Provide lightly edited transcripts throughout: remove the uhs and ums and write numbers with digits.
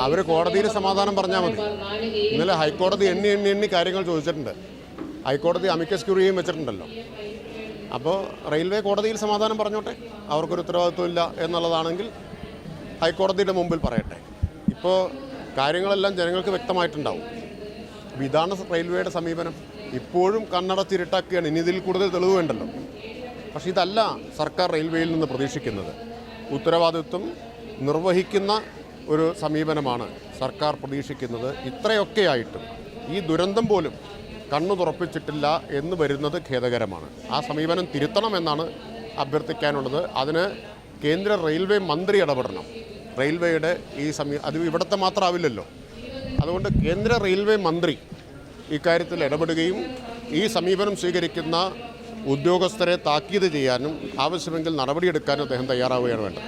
അവർ കോടതിയിൽ സമാധാനം പറഞ്ഞാൽ മതി. ഇന്നലെ ഹൈക്കോടതി എണ്ണി കാര്യങ്ങൾ ചോദിച്ചിട്ടുണ്ട്. ഹൈക്കോടതി അമിക്കസ് ക്യൂറിയും വെച്ചിട്ടുണ്ടല്ലോ. അപ്പോൾ റെയിൽവേ കോടതിയിൽ സമാധാനം പറഞ്ഞോട്ടെ. അവർക്കൊരു ഉത്തരവാദിത്വമില്ല എന്നുള്ളതാണെങ്കിൽ ഹൈക്കോടതിയുടെ മുമ്പിൽ പറയട്ടെ. ഇപ്പോൾ കാര്യങ്ങളെല്ലാം ജനങ്ങൾക്ക് വ്യക്തമായിട്ടുണ്ടാവും. ഇതാണ് റെയിൽവേയുടെ സമീപനം. ഇപ്പോഴും കണ്ണടച്ചിരുട്ടാക്കുകയാണ്. ഇനി ഇതിൽ കൂടുതൽ തെളിവ് വേണ്ടല്ലോ. പക്ഷേ ഇതല്ല സർക്കാർ റെയിൽവേയിൽ നിന്ന് പ്രതീക്ഷിക്കുന്നത്. ഉത്തരവാദിത്വം നിർവഹിക്കുന്ന ഒരു സമീപനമാണ് സർക്കാർ പ്രതീക്ഷിക്കുന്നത്. ഇത്രയൊക്കെയായിട്ടും ഈ ദുരന്തം പോലും കണ്ണു തുറപ്പിച്ചിട്ടില്ല എന്ന് വരുന്നത് ഖേദകരമാണ്. ആ സമീപനം തിരുത്തണമെന്നാണ് അഭ്യർത്ഥിക്കാനുള്ളത്. അതിന് കേന്ദ്ര റെയിൽവേ മന്ത്രി ഇടപെടണം. റെയിൽവേയുടെ അത് ഇവിടുത്തെ മാത്രമാവില്ലല്ലോ. അതുകൊണ്ട് കേന്ദ്ര റെയിൽവേ മന്ത്രി ഇക്കാര്യത്തിൽ ഇടപെടുകയും ഈ സമീപനം സ്വീകരിക്കുന്ന ഉദ്യോഗസ്ഥരെ താക്കീത് ചെയ്യാനും ആവശ്യമെങ്കിൽ നടപടിയെടുക്കാനും അദ്ദേഹം തയ്യാറാവുകയാണ് വേണ്ടത്.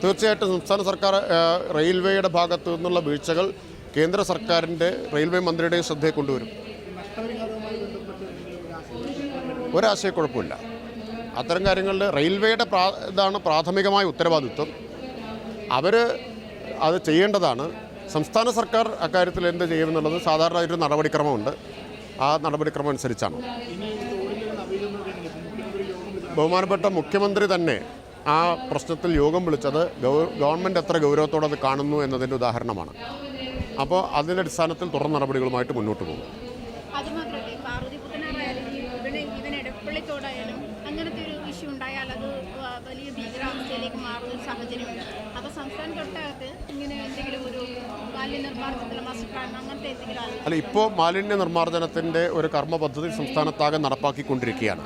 തീർച്ചയായിട്ടും സംസ്ഥാന സർക്കാർ റെയിൽവേയുടെ ഭാഗത്തു നിന്നുള്ള വീഴ്ചകൾ കേന്ദ്ര സർക്കാരിൻ്റെ റെയിൽവേ മന്ത്രിയുടെയും ശ്രദ്ധയെ കൊണ്ടുവരും. ഒരാശയക്കുഴപ്പമില്ല. അത്തരം കാര്യങ്ങളിൽ റെയിൽവേയുടെ ഇതാണ് പ്രാഥമികമായ ഉത്തരവാദിത്വം. അവർ അത് ചെയ്യേണ്ടതാണ്. സംസ്ഥാന സർക്കാർ അക്കാര്യത്തിൽ എന്ത് ചെയ്യുമെന്നുള്ളത് സാധാരണ ഒരു നടപടിക്രമമുണ്ട്. ആ നടപടിക്രമം അനുസരിച്ചാണ്. ബഹുമാനപ്പെട്ട മുഖ്യമന്ത്രി തന്നെ ആ പ്രശ്നത്തിൽ യോഗം വിളിച്ചത് ഗവൺമെൻറ് എത്ര ഗൗരവത്തോടെ അത് കാണുന്നു എന്നതിൻ്റെ ഉദാഹരണമാണ്. അപ്പോൾ അതിൻ്റെ അടിസ്ഥാനത്തിൽ തുടർ നടപടികളുമായിട്ട് മുന്നോട്ട് പോകും. അങ്ങനത്തെ ഒരു ഇഷ്യൂ ഉണ്ടായാൽ അത് വലിയ ഭീകരാവസ്ഥയിലേക്ക് മാറുന്ന ഒരു സാഹചര്യമുണ്ട്. അപ്പോൾ സംസ്ഥാനത്തൊട്ടകത്ത് ഇങ്ങനെ എന്തെങ്കിലും ഒരു മാലിന്യ നിർമ്മാർജ്ജനത്തിലുള്ള മാസ്റ്റർ അങ്ങനത്തെ എന്തെങ്കിലും അല്ല, ഇപ്പോൾ മാലിന്യ നിർമ്മാർജ്ജനത്തിൻ്റെ ഒരു കർമ്മ പദ്ധതി സംസ്ഥാനത്താകെ നടപ്പാക്കിക്കൊണ്ടിരിക്കുകയാണ്.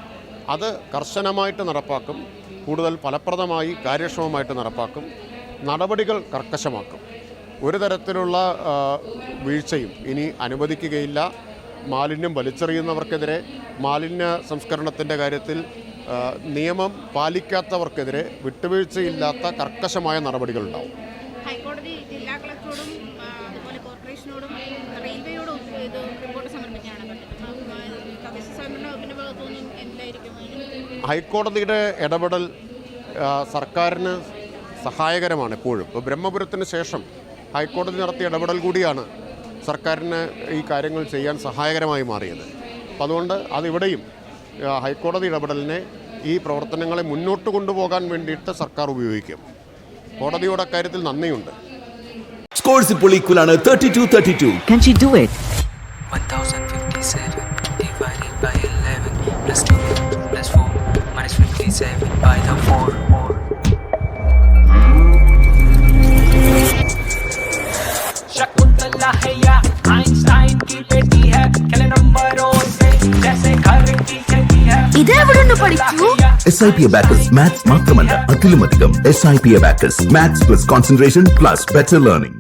അത് കർശനമായിട്ട് നടപ്പാക്കും. കൂടുതൽ ഫലപ്രദമായി കാര്യക്ഷമമായിട്ട് നടപ്പാക്കും. നടപടികൾ കർക്കശമാക്കും. ഒരു തരത്തിലുള്ള വീഴ്ചയും ഇനി അനുവദിക്കുകയില്ല. മാലിന്യം വലിച്ചെറിയുന്നവർക്കെതിരെ, മാലിന്യ സംസ്കരണത്തിൻ്റെ കാര്യത്തിൽ നിയമം പാലിക്കാത്തവർക്കെതിരെ വിട്ടുവീഴ്ചയില്ലാത്ത കർക്കശമായ നടപടികളുണ്ടാവും. ഹൈക്കോടതി ജില്ലാ കളക്ടറോടും അതുപോലെ കോർപ്പറേഷനോടും റെയിൽവേയോടും ഇത് റിപ്പോർട്ട് സമർപ്പിക്കുകയാണ്. ഹൈക്കോടതിയുടെ ഇടപെടൽ സർക്കാരിന് സഹായകരമാണ് എപ്പോഴും. ഇപ്പോൾ ബ്രഹ്മപുരത്തിന് ശേഷം ഹൈക്കോടതി നടത്തിയ ഇടപെടൽ കൂടിയാണ് സർക്കാരിന് ഈ കാര്യങ്ങൾ ചെയ്യാൻ സഹായകരമായി മാറിയത്. അപ്പം അതുകൊണ്ട് അതിവിടെയും ഹൈക്കോടതി ഇടപെടലിനെ ഈ പ്രവർത്തനങ്ങളെ മുന്നോട്ട് കൊണ്ടുപോകാൻ വേണ്ടിയിട്ട് സർക്കാർ ഉപയോഗിക്കും. കോടതിയുടെ കാര്യത്തിൽ നന്ദിയുണ്ട്. സ്കോർസ് ഇപ്പോൾ ഈക്വലാണ് 32-32. Can she do it? 1057 divided by 11 plus 2 plus 4 minus 57 by the 4. Shakuntala है या आइंस्टाइन की बेटी है, खेले नंबरों से जैसे घर की खेती है. ഇതെവിടുന്ന് പഠിച്ചു? SIP Abacus മാത്സ് മാത്രമല്ല അതിലുമധികം. SIP Abacus maths plus concentration plus better learning.